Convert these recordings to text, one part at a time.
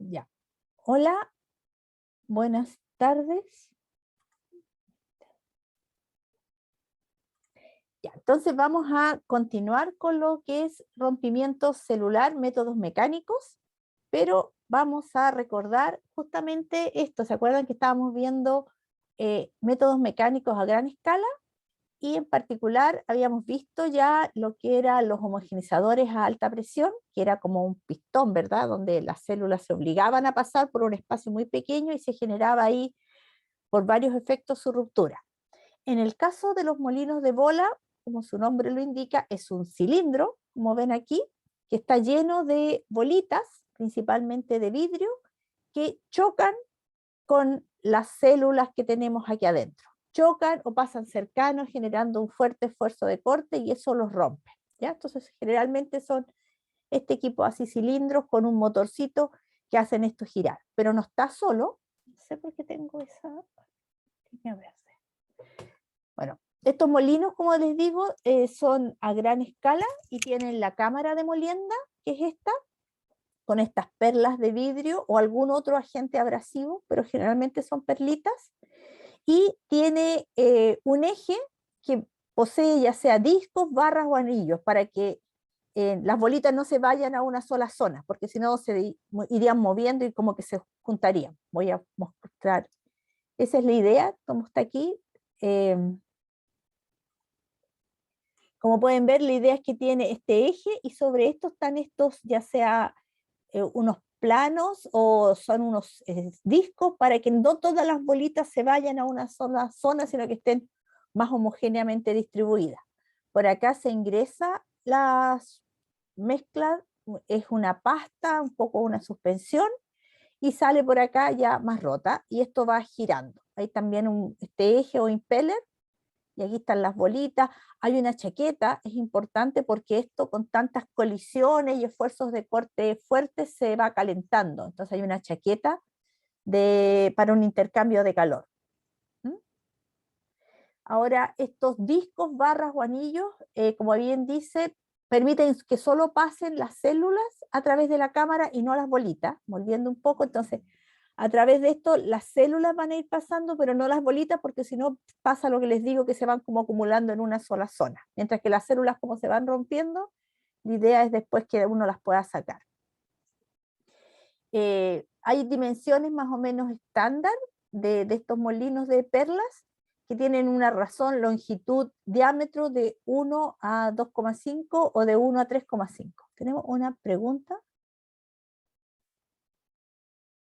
Ya. Hola, buenas tardes. Ya, entonces vamos a continuar con lo que es rompimiento celular, métodos mecánicos, pero vamos a recordar justamente esto. ¿Se acuerdan que estábamos viendo métodos mecánicos a gran escala? Y en particular habíamos visto ya lo que eran los homogenizadores a alta presión, que era como un pistón, ¿verdad? Donde las células se obligaban a pasar por un espacio muy pequeño y se generaba ahí por varios efectos su ruptura. En el caso de los molinos de bola, como su nombre lo indica, es un cilindro, como ven aquí, que está lleno de bolitas, principalmente de vidrio, que chocan con las células que tenemos aquí adentro. Chocan o pasan cercanos generando un fuerte esfuerzo de corte y eso los rompe. ¿Ya? Entonces generalmente son este equipo así cilindros con un motorcito que hacen esto girar, pero no está solo. No sé por qué tengo esa línea verde. Bueno, estos molinos, como les digo, son a gran escala y tienen la cámara de molienda, que es esta, con estas perlas de vidrio o algún otro agente abrasivo, pero generalmente son perlitas, y tiene un eje que posee ya sea discos, barras o anillos para que las bolitas no se vayan a una sola zona, porque si no se irían moviendo y como que se juntarían. Voy a mostrar. Esa es la idea, como está aquí. Como pueden ver, la idea es que tiene este eje y sobre esto están estos, ya sea unos planos o son unos discos para que no todas las bolitas se vayan a una sola zona, sino que estén más homogéneamente distribuidas. Por acá se ingresa las mezclas, es una pasta, un poco una suspensión, y sale por acá ya más rota, y esto va girando. Hay también este eje o impeller, y aquí están las bolitas. Hay una chaqueta, es importante porque esto con tantas colisiones y esfuerzos de corte fuertes se va calentando. Entonces hay una chaqueta para un intercambio de calor. ¿Mm? Ahora, estos discos, barras o anillos, como bien dice, permiten que solo pasen las células a través de la cámara y no las bolitas, volviendo un poco. Entonces, a través de esto las células van a ir pasando, pero no las bolitas, porque si no pasa lo que les digo, que se van como acumulando en una sola zona. Mientras que las células como se van rompiendo, la idea es después que uno las pueda sacar. Hay dimensiones más o menos estándar de estos molinos de perlas que tienen una razón, longitud, diámetro de 1 a 2,5 o de 1 a 3,5. Tenemos una pregunta.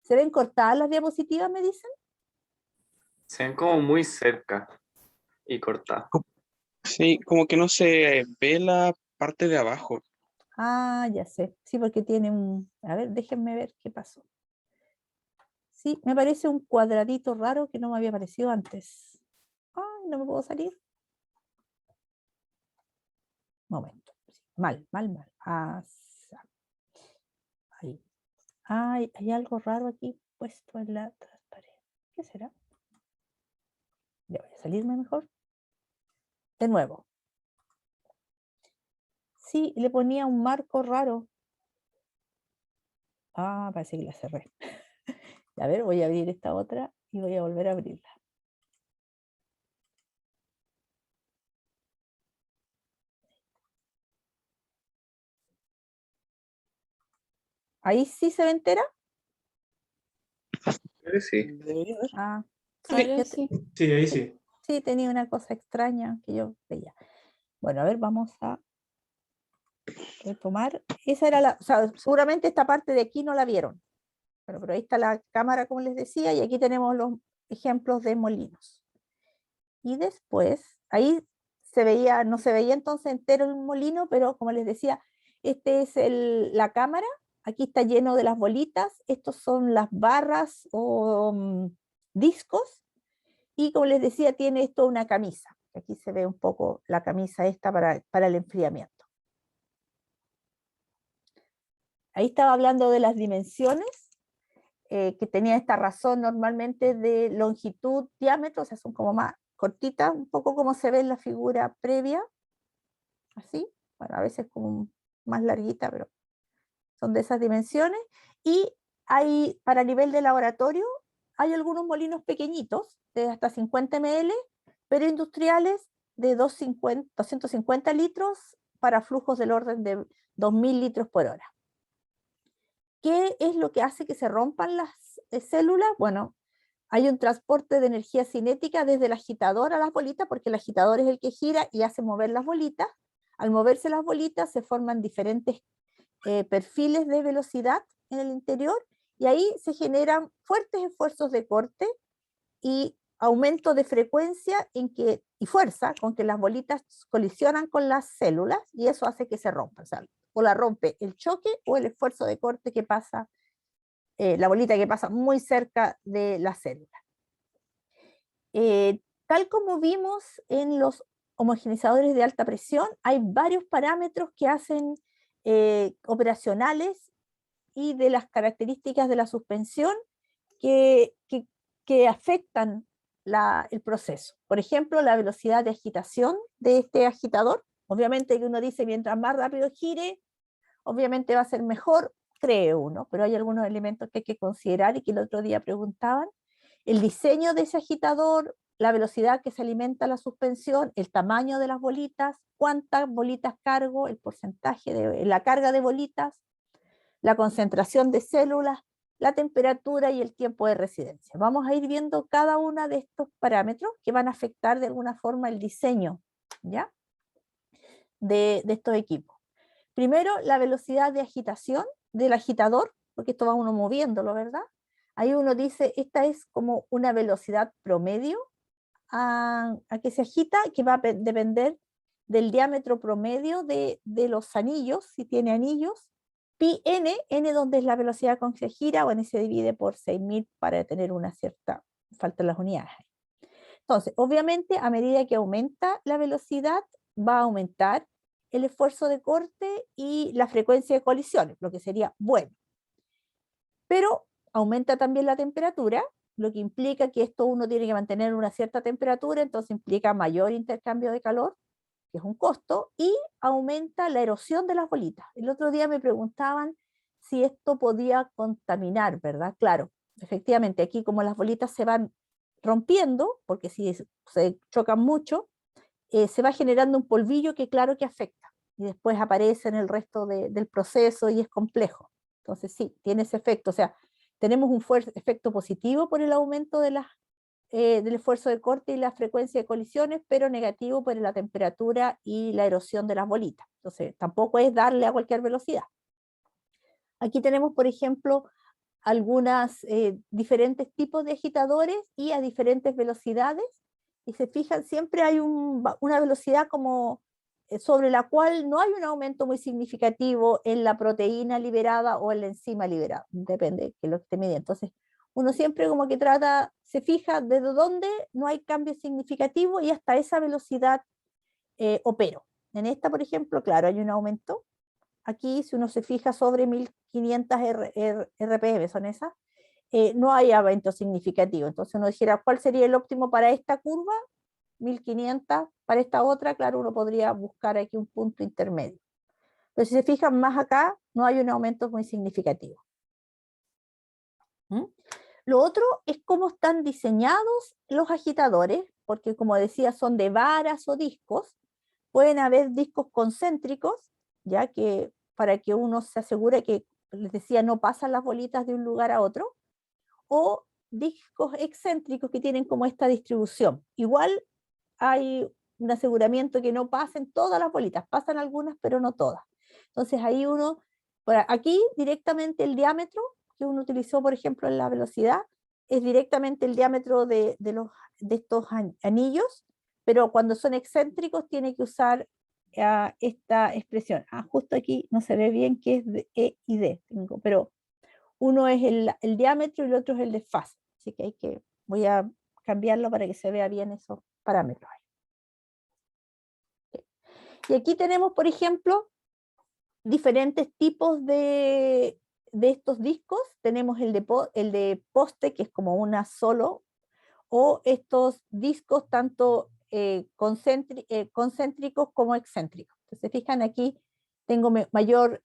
¿Se ven cortadas las diapositivas, me dicen? Se ven como muy cerca y cortadas. Sí, como que no se ve la parte de abajo. Ah, ya sé. Sí, porque tiene un... A ver, déjenme ver qué pasó. Sí, me parece un cuadradito raro que no me había aparecido antes. Ay, no me puedo salir. Momento. Sí, mal, mal, mal. Ahí. Ay, hay algo raro aquí puesto en la transparencia. ¿Qué será? Ya voy a salirme mejor. De nuevo. Sí, le ponía un marco raro. Ah, parece que la cerré. A ver, voy a abrir esta otra y voy a volver a abrirla. ¿Ahí sí se ve entera? Creo que sí. Debería haber. Ah, sí, Ahora sí. Sí, ahí sí. sí, tenía una cosa extraña que yo veía. Bueno, a ver, vamos a retomar. Esa era la, o sea, seguramente esta parte de aquí no la vieron. Bueno, pero ahí está la cámara, como les decía, y aquí tenemos los ejemplos de molinos. Y después, ahí se veía, no se veía entonces entero el molino, pero como les decía, este es la cámara, aquí está lleno de las bolitas, estos son las barras o discos, y como les decía, tiene esto una camisa. Aquí se ve un poco la camisa esta para el enfriamiento. Ahí estaba hablando de las dimensiones, que tenía esta razón normalmente de longitud, diámetro, o sea, son como más cortitas, un poco como se ve en la figura previa, así, bueno, a veces como más larguita, pero son de esas dimensiones, y hay, para nivel de laboratorio, hay algunos molinos pequeñitos, de hasta 50 ml, pero industriales de 250 litros para flujos del orden de 2000 litros por hora. ¿Qué es lo que hace que se rompan las células? Bueno, hay un transporte de energía cinética desde el agitador a las bolitas, porque el agitador es el que gira y hace mover las bolitas. Al moverse las bolitas se forman diferentes perfiles de velocidad en el interior, y ahí se generan fuertes esfuerzos de corte y aumento de frecuencia y fuerza con que las bolitas colisionan con las células, y eso hace que se rompa. O la rompe el choque o el esfuerzo de corte que pasa, la bolita que pasa muy cerca de la célula. Tal como vimos en los homogeneizadores de alta presión, hay varios parámetros que hacen operacionales y de las características de la suspensión que afectan el proceso. Por ejemplo, la velocidad de agitación de este agitador. Obviamente que uno dice, mientras más rápido gire, obviamente va a ser mejor, cree uno, pero hay algunos elementos que hay que considerar y que el otro día preguntaban. El diseño de ese agitador, la velocidad que se alimenta la suspensión, el tamaño de las bolitas, cuántas bolitas cargo, el porcentaje de la carga de bolitas, la concentración de células, la temperatura y el tiempo de residencia. Vamos a ir viendo cada uno de estos parámetros que van a afectar de alguna forma el diseño, ¿ya?, de estos equipos. Primero, la velocidad de agitación del agitador, porque esto va uno moviéndolo, ¿verdad? Ahí uno dice, esta es como una velocidad promedio a que se agita, que va a depender del diámetro promedio de los anillos, si tiene anillos, pi n, n donde es la velocidad con que se gira, bueno, y se divide por 6000 para tener una cierta, faltan las unidades. Entonces, obviamente, a medida que aumenta la velocidad, va a aumentar el esfuerzo de corte y la frecuencia de colisiones, lo que sería bueno. Pero aumenta también la temperatura, lo que implica que esto uno tiene que mantener una cierta temperatura, entonces implica mayor intercambio de calor, que es un costo, y aumenta la erosión de las bolitas. El otro día me preguntaban si esto podía contaminar, ¿verdad? Claro, efectivamente, aquí como las bolitas se van rompiendo, porque si se chocan mucho, se va generando un polvillo que claro que afecta, y después aparece en el resto del proceso y es complejo. Entonces sí, tiene ese efecto, o sea, tenemos un efecto positivo por el aumento de del esfuerzo de corte y la frecuencia de colisiones, pero negativo por la temperatura y la erosión de las bolitas. Entonces tampoco es darle a cualquier velocidad. Aquí tenemos, por ejemplo, algunos diferentes tipos de agitadores y a diferentes velocidades, y se fijan, siempre hay una velocidad como sobre la cual no hay un aumento muy significativo en la proteína liberada o en la enzima liberada, depende de lo que esté midiendo. Entonces, uno siempre como que se fija desde dónde no hay cambio significativo y hasta esa velocidad opero. En esta, por ejemplo, claro, hay un aumento. Aquí, si uno se fija sobre 1500 RPM, son esas, no hay aumento significativo. Entonces uno dijera, ¿cuál sería el óptimo para esta curva? 1500, para esta otra, claro, uno podría buscar aquí un punto intermedio. Pero si se fijan más acá, no hay un aumento muy significativo. Lo otro es cómo están diseñados los agitadores, porque como decía, son de varas o discos. Pueden haber discos concéntricos, ya que para que uno se asegure que, les decía, no pasan las bolitas de un lugar a otro, o discos excéntricos que tienen como esta distribución. Igual hay un aseguramiento que no pasen todas las bolitas, pasan algunas pero no todas. Entonces ahí uno, aquí directamente el diámetro que uno utilizó, por ejemplo, en la velocidad, es directamente el diámetro de estos anillos, pero cuando son excéntricos tiene que usar esta expresión. Justo aquí no se ve bien qué es de E y D, pero uno es el diámetro y el otro es el desfase. Así que voy a cambiarlo para que se vea bien esos parámetros. Y aquí tenemos, por ejemplo, diferentes tipos de estos discos. Tenemos el de poste, que es como una solo, o estos discos tanto concéntricos como excéntricos. Entonces, fijan aquí, tengo mayor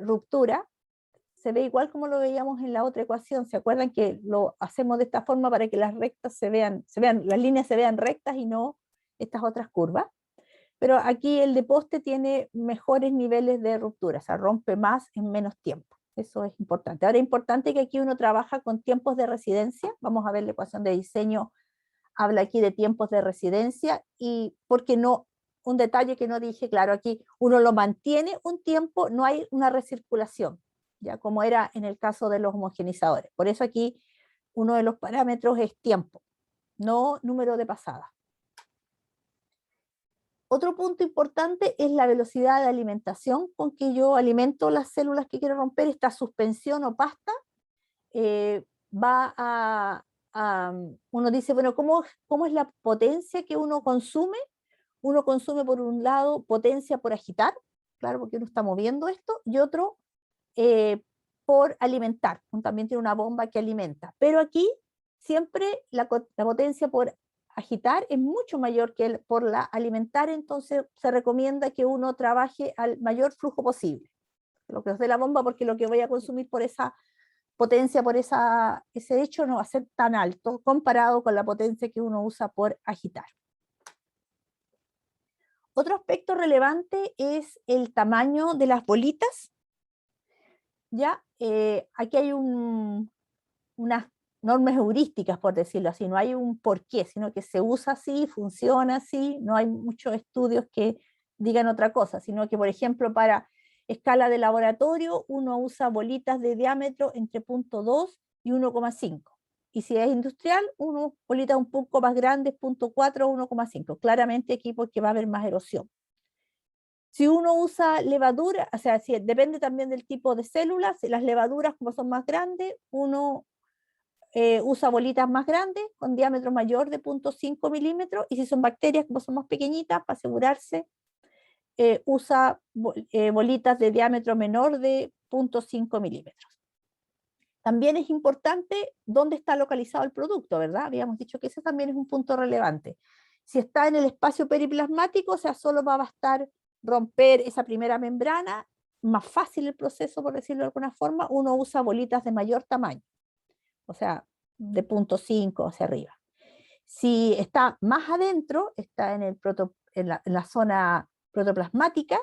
ruptura, se ve igual como lo veíamos en la otra ecuación. ¿Se acuerdan que lo hacemos de esta forma para que las rectas las líneas se vean rectas y no estas otras curvas? Pero aquí el de poste tiene mejores niveles de ruptura, o sea, rompe más en menos tiempo. Eso es importante. Ahora es importante que aquí uno trabaja con tiempos de residencia. Vamos a ver la ecuación de diseño, habla aquí de tiempos de residencia, y porque no, un detalle que no dije, claro, aquí uno lo mantiene un tiempo, no hay una recirculación, ya como era en el caso de los homogenizadores. Por eso aquí uno de los parámetros es tiempo, no número de pasadas. Otro punto importante es la velocidad de alimentación con que yo alimento las células que quiero romper. Esta suspensión o pasta va uno dice, bueno, ¿cómo es la potencia que uno consume? Uno consume por un lado potencia por agitar, claro, porque uno está moviendo esto, y otro por alimentar. Uno también tiene una bomba que alimenta. Pero aquí siempre la potencia por agitar es mucho mayor que por la alimentar, entonces se recomienda que uno trabaje al mayor flujo posible. Lo que os dé la bomba, porque lo que voy a consumir por esa potencia, por ese hecho, no va a ser tan alto comparado con la potencia que uno usa por agitar. Otro aspecto relevante es el tamaño de las bolitas. ¿Ya? Aquí hay unas normas heurísticas, por decirlo así, no hay un porqué, sino que se usa así, funciona así, no hay muchos estudios que digan otra cosa, sino que, por ejemplo, para escala de laboratorio, uno usa bolitas de diámetro entre 0.2 y 1,5. Y si es industrial, bolitas un poco más grandes, 0.4 o 1,5. Claramente aquí porque va a haber más erosión. Si uno usa levadura, o sea, depende también del tipo de células, las levaduras como son más grandes, uno usa bolitas más grandes con diámetro mayor de 0.5 milímetros, y si son bacterias como son más pequeñitas, para asegurarse, usa bolitas de diámetro menor de 0.5 milímetros. También es importante dónde está localizado el producto, ¿verdad? Habíamos dicho que ese también es un punto relevante. Si está en el espacio periplasmático, o sea, solo va a bastar romper esa primera membrana, más fácil el proceso, por decirlo de alguna forma, uno usa bolitas de mayor tamaño, o sea, de 0.5 hacia arriba. Si está más adentro, está en la zona protoplasmática,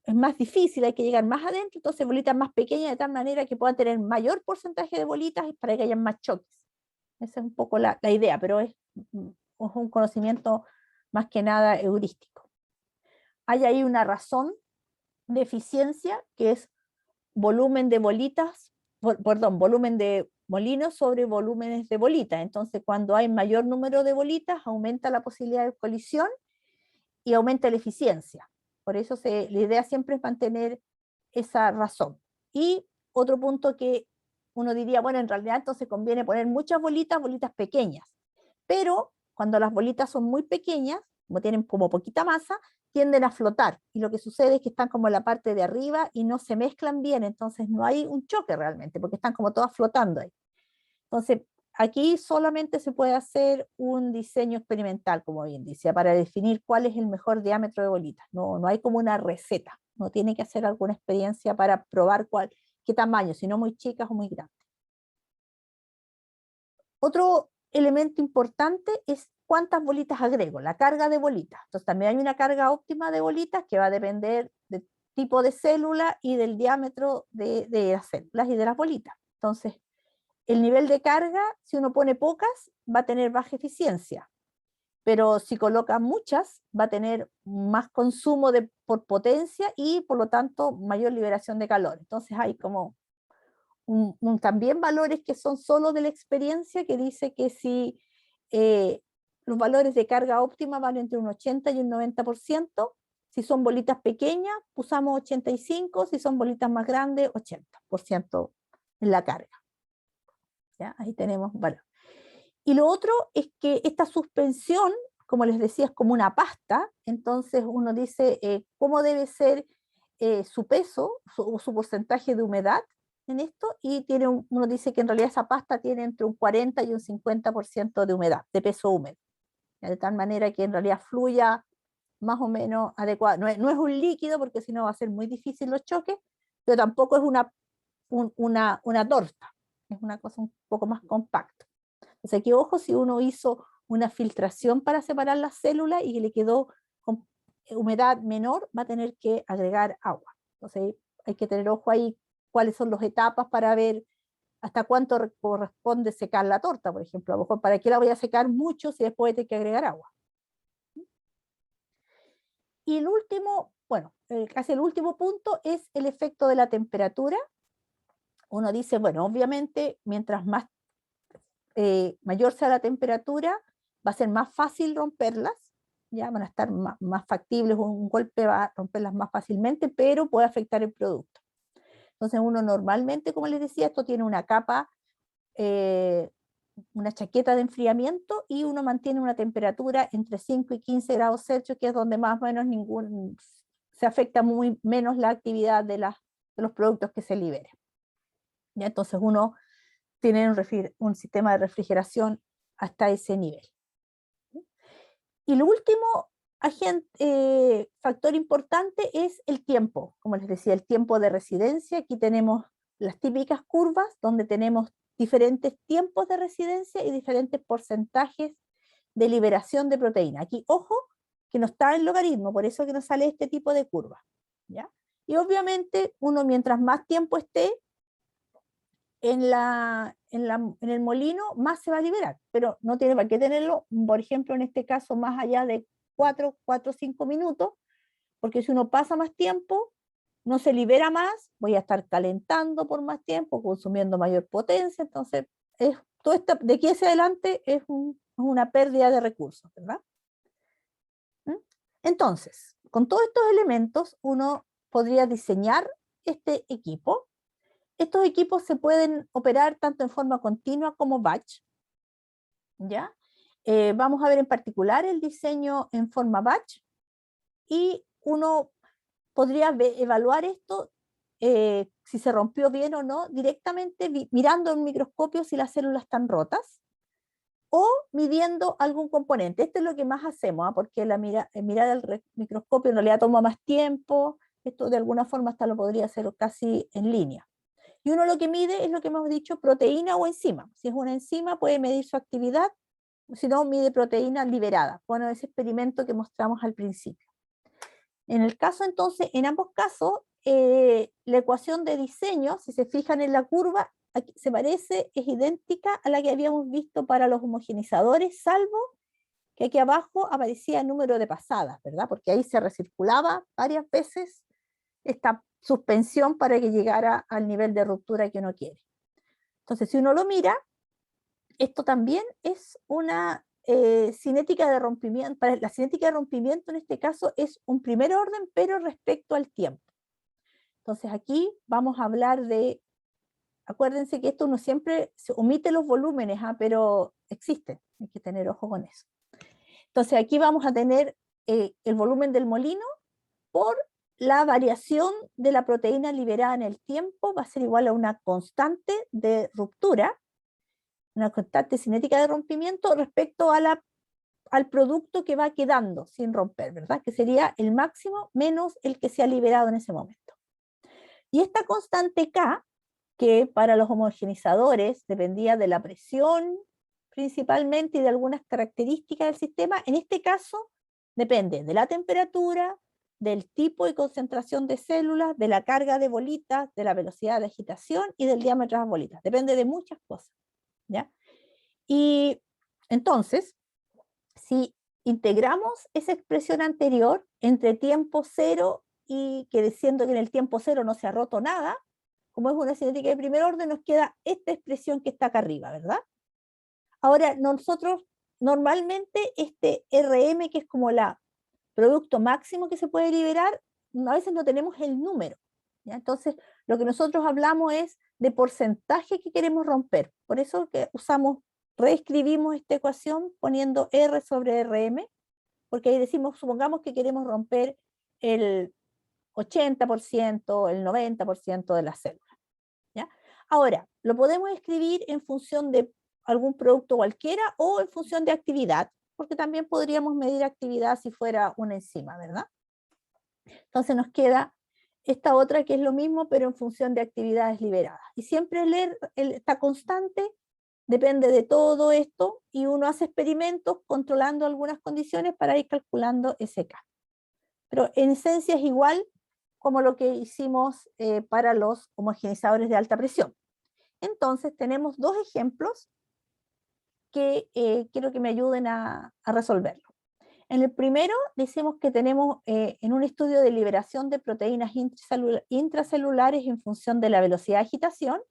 es más difícil, hay que llegar más adentro, entonces bolitas más pequeñas, de tal manera que puedan tener mayor porcentaje de bolitas y para que haya más choques. Esa es un poco la idea, pero es un conocimiento más que nada heurístico. Hay ahí una razón de eficiencia, que es volumen de bolitas, volumen de molinos sobre volúmenes de bolitas. Entonces, cuando hay mayor número de bolitas, aumenta la posibilidad de colisión y aumenta la eficiencia. Por eso la idea siempre es mantener esa razón. Y otro punto que uno diría, bueno, en realidad entonces conviene poner muchas bolitas pequeñas, pero cuando las bolitas son muy pequeñas, como tienen como poquita masa, tienden a flotar, y lo que sucede es que están como en la parte de arriba y no se mezclan bien, entonces no hay un choque realmente, porque están como todas flotando ahí. Entonces, aquí solamente se puede hacer un diseño experimental, como bien dice, para definir cuál es el mejor diámetro de bolitas. No hay como una receta, no tiene que hacer alguna experiencia para probar qué tamaño, si no muy chicas o muy grandes. Otro elemento importante es cuántas bolitas agrego, la carga de bolitas. Entonces también hay una carga óptima de bolitas que va a depender del tipo de célula y del diámetro de las células y de las bolitas. Entonces, el nivel de carga, si uno pone pocas, va a tener baja eficiencia, pero si coloca muchas, va a tener más consumo por potencia y por lo tanto mayor liberación de calor. Entonces hay como también valores que son solo de la experiencia, que dice que si los valores de carga óptima van entre un 80 y un 90%, si son bolitas pequeñas, usamos 85, si son bolitas más grandes, 80% en la carga. ¿Ya? Ahí tenemos valor. Y lo otro es que esta suspensión, como les decía, es como una pasta, entonces uno dice cómo debe ser su peso, su porcentaje de humedad en esto, y uno dice que en realidad esa pasta tiene entre un 40 y un 50% de humedad, de peso húmedo, de tal manera que en realidad fluya más o menos adecuado. No es un líquido, porque si no va a ser muy difícil los choques, pero tampoco es una una torta, es una cosa un poco más compacta. O sea, que ojo, si uno hizo una filtración para separar las células y le quedó con humedad menor, va a tener que agregar agua. Entonces hay que tener ojo ahí cuáles son las etapas para ver hasta cuánto corresponde secar la torta, por ejemplo. A lo mejor, ¿para qué la voy a secar mucho si después hay que agregar agua? Y el último, bueno, casi el último punto es el efecto de la temperatura. Uno dice, bueno, obviamente, mientras más mayor sea la temperatura, va a ser más fácil romperlas, ya van a estar más factibles, un golpe va a romperlas más fácilmente, pero puede afectar el producto. Entonces uno normalmente, como les decía, esto tiene una capa, una chaqueta de enfriamiento, y uno mantiene una temperatura entre 5 y 15 grados Celsius, que es donde más o menos se afecta muy menos la actividad de los productos que se liberen. ¿Ya? Entonces uno tiene un sistema de refrigeración hasta ese nivel. Y el último factor importante es el tiempo. Como les decía, el tiempo de residencia. Aquí tenemos las típicas curvas donde tenemos diferentes tiempos de residencia y diferentes porcentajes de liberación de proteína. Aquí, ojo, que no está el logaritmo, por eso que nos sale este tipo de curva, ¿ya? Y obviamente uno, mientras más tiempo esté en el molino, más se va a liberar, pero no tiene para qué tenerlo, por ejemplo, en este caso, más allá de 4 o 5 minutos, porque si uno pasa más tiempo, no se libera más, voy a estar calentando por más tiempo, consumiendo mayor potencia, entonces todo esto de aquí hacia adelante es una pérdida de recursos, ¿verdad? Entonces, con todos estos elementos, uno podría diseñar este equipo. Estos equipos se pueden operar tanto en forma continua como batch, ¿ya? Vamos a ver en particular el diseño en forma batch, y uno podría evaluar esto, si se rompió bien o no, directamente mirando en un microscopio si las células están rotas, o midiendo algún componente. Esto es lo que más hacemos, porque mirar el microscopio en realidad toma más tiempo, esto de alguna forma hasta lo podría hacer casi en línea. Y uno lo que mide es lo que hemos dicho, proteína o enzima. Si es una enzima puede medir su actividad, si no mide proteína liberada. Bueno, ese experimento que mostramos al principio. En el caso entonces, en ambos casos, la ecuación de diseño, si se fijan en la curva, aquí se parece, es idéntica a la que habíamos visto para los homogenizadores, salvo que aquí abajo aparecía el número de pasadas, ¿verdad? Porque ahí se recirculaba varias veces esta suspensión para que llegara al nivel de ruptura que uno quiere. Entonces, si uno lo mira, esto también es una cinética de rompimiento. La cinética de rompimiento en este caso es un primer orden, pero respecto al tiempo. Entonces aquí vamos a hablar de, acuérdense que esto uno siempre se omite los volúmenes, pero existen, hay que tener ojo con eso. Entonces aquí vamos a tener el volumen del molino por la variación de la proteína liberada en el tiempo, va a ser igual a una constante de ruptura, una constante cinética de rompimiento respecto a al producto que va quedando sin romper, ¿verdad? Que sería el máximo menos el que se ha liberado en ese momento. Y esta constante K, que para los homogenizadores dependía de la presión principalmente y de algunas características del sistema, en este caso depende de la temperatura, del tipo y concentración de células, de la carga de bolitas, de la velocidad de agitación y del diámetro de las bolitas. Depende de muchas cosas, ¿ya? Y entonces, si integramos esa expresión anterior entre tiempo cero y que diciendo que en el tiempo cero no se ha roto nada, como es una cinética de primer orden, nos queda esta expresión que está acá arriba, ¿verdad? Ahora, nosotros normalmente este RM, que es como el producto máximo que se puede liberar, a veces no tenemos el número, ¿ya? Entonces, lo que nosotros hablamos es de porcentaje que queremos romper. Por eso que reescribimos esta ecuación poniendo R sobre RM, porque ahí decimos, supongamos que queremos romper el 80%, el 90% de las células, ¿ya? Ahora, lo podemos escribir en función de algún producto cualquiera o en función de actividad, porque también podríamos medir actividad si fuera una enzima, ¿verdad? Entonces nos queda esta otra que es lo mismo, pero en función de actividades liberadas. Y siempre esta constante depende de todo esto y uno hace experimentos controlando algunas condiciones para ir calculando SK. Pero en esencia es igual como lo que hicimos para los homogeneizadores de alta presión. Entonces tenemos dos ejemplos que quiero que me ayuden a resolverlo. En el primero decimos que tenemos en un estudio de liberación de proteínas intracelulares en función de la velocidad de agitación,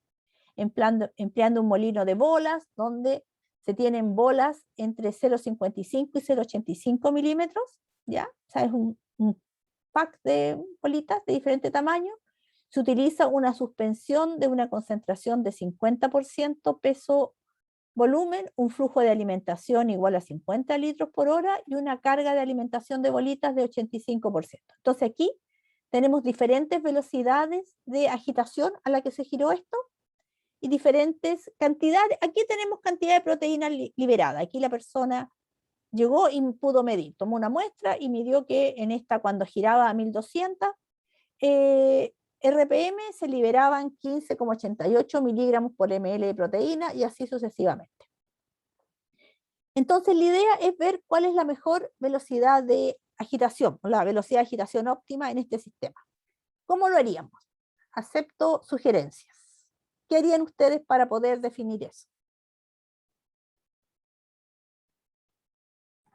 empleando un molino de bolas donde se tienen bolas entre 0,55 y 0,85 milímetros, ¿ya? O sea, es un pack de bolitas de diferente tamaño. Se utiliza una suspensión de una concentración de 50% peso volumen, un flujo de alimentación igual a 50 litros por hora y una carga de alimentación de bolitas de 85%. Entonces aquí tenemos diferentes velocidades de agitación a la que se giró esto y diferentes cantidades. Aquí tenemos cantidad de proteína liberada. Aquí la persona llegó y pudo medir, tomó una muestra y midió que en esta cuando giraba a 1200 RPM se liberaban 15,88 miligramos por ml de proteína y así sucesivamente. Entonces la idea es ver cuál es la mejor velocidad de agitación, la velocidad de agitación óptima en este sistema. ¿Cómo lo haríamos? Acepto sugerencias. ¿Qué harían ustedes para poder definir eso?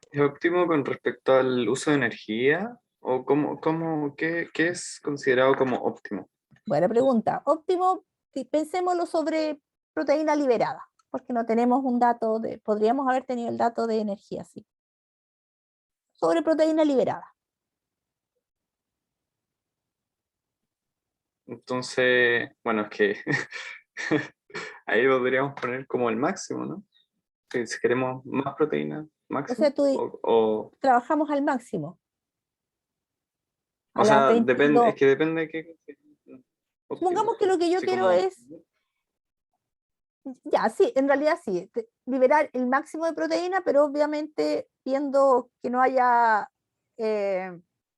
¿Es óptimo con respecto al uso de energía? ¿O qué es considerado como óptimo? Buena pregunta. Óptimo, pensémoslo sobre proteína liberada, porque no tenemos un dato podríamos haber tenido el dato de energía, sí. Sobre proteína liberada. Entonces, bueno, es que ahí podríamos poner como el máximo, ¿no? Si queremos más proteína, O máximo. sea, trabajamos al máximo. A O las sea, depende, 22. es que depende de qué. Supongamos que lo que yo Así quiero como, es, ya, sí, en realidad sí, liberar el máximo de proteína, pero obviamente viendo que no haya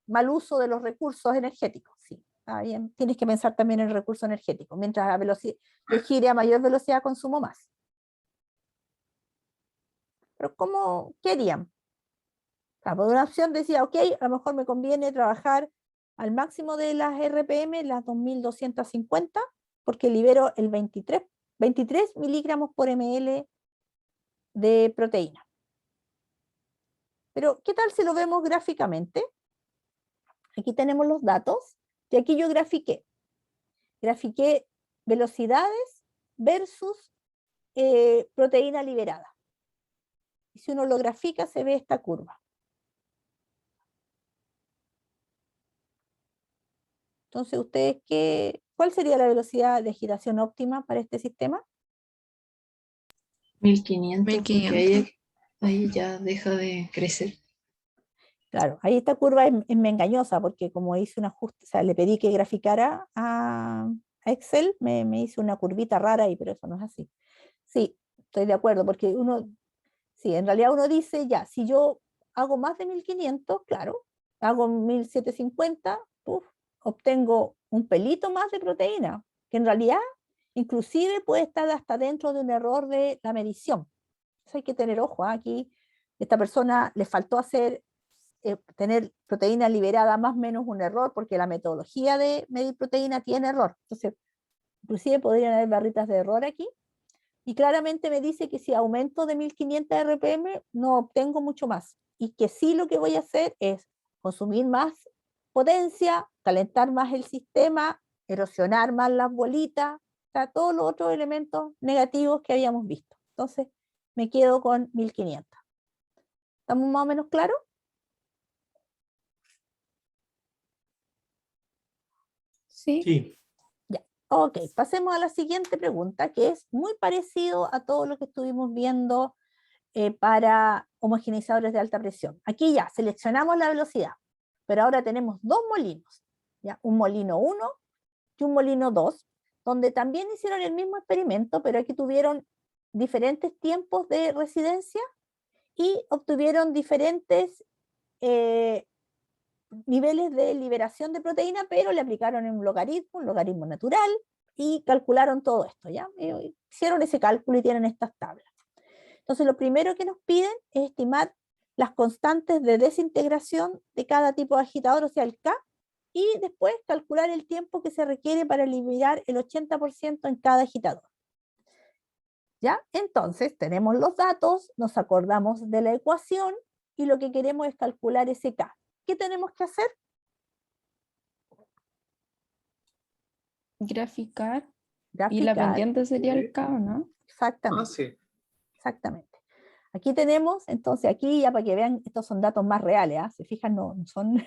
mal uso de los recursos energéticos, sí. Está bien, tienes que pensar también en el recurso energético. Mientras la velocidad, yo gire a mayor velocidad, consumo más. Pero ¿cómo querían? Por una opción decía, ok, a lo mejor me conviene trabajar al máximo de las RPM, las 2250, porque libero el 23 miligramos por ml de proteína. Pero, ¿qué tal si lo vemos gráficamente? Aquí tenemos los datos, y aquí yo grafiqué velocidades versus proteína liberada. Y si uno lo grafica, se ve esta curva. Entonces, ¿ustedes cuál sería la velocidad de agitación óptima para este sistema? 1500, porque 1500. ahí ya deja de crecer. Claro, ahí esta curva es engañosa porque como hice un ajuste, o sea, le pedí que graficara a Excel, me hizo una curvita rara ahí, pero eso no es así. Sí, estoy de acuerdo, porque sí, en realidad uno dice, ya, si yo hago más de 1500, claro, hago 1750, obtengo un pelito más de proteína, que en realidad inclusive puede estar hasta dentro de un error de la medición. Eso hay que tener ojo, aquí esta persona le faltó tener proteína liberada más o menos un error, porque la metodología de medir proteína tiene error. Entonces, inclusive podrían haber barritas de error aquí. Y claramente me dice que si aumento de 1500 RPM, no obtengo mucho más. Y que sí lo que voy a hacer es consumir más potencia, calentar más el sistema, erosionar más las bolitas, o sea, todos los otros elementos negativos que habíamos visto. Entonces, me quedo con 1500. ¿Estamos más o menos claros? Sí. Ya. Ok, pasemos a la siguiente pregunta, que es muy parecido a todo lo que estuvimos viendo para homogeneizadores de alta presión. Aquí ya seleccionamos la velocidad, pero ahora tenemos dos molinos, ¿ya? Un molino 1 y un molino 2, donde también hicieron el mismo experimento, pero aquí tuvieron diferentes tiempos de residencia y obtuvieron diferentes niveles de liberación de proteína, pero le aplicaron un logaritmo natural, y calcularon todo esto, ¿ya? Hicieron ese cálculo y tienen estas tablas. Entonces, lo primero que nos piden es estimar las constantes de desintegración de cada tipo de agitador, o sea, el K, y después calcular el tiempo que se requiere para liberar el 80% en cada agitador. ¿Ya? Entonces, tenemos los datos, nos acordamos de la ecuación, y lo que queremos es calcular ese K. ¿Qué tenemos que hacer? Graficar. Y la Graficar. pendiente sería el K, ¿no? Exactamente. Sí. Exactamente. Aquí tenemos, entonces aquí ya para que vean, estos son datos más reales, ¿eh? Se fijan, no son,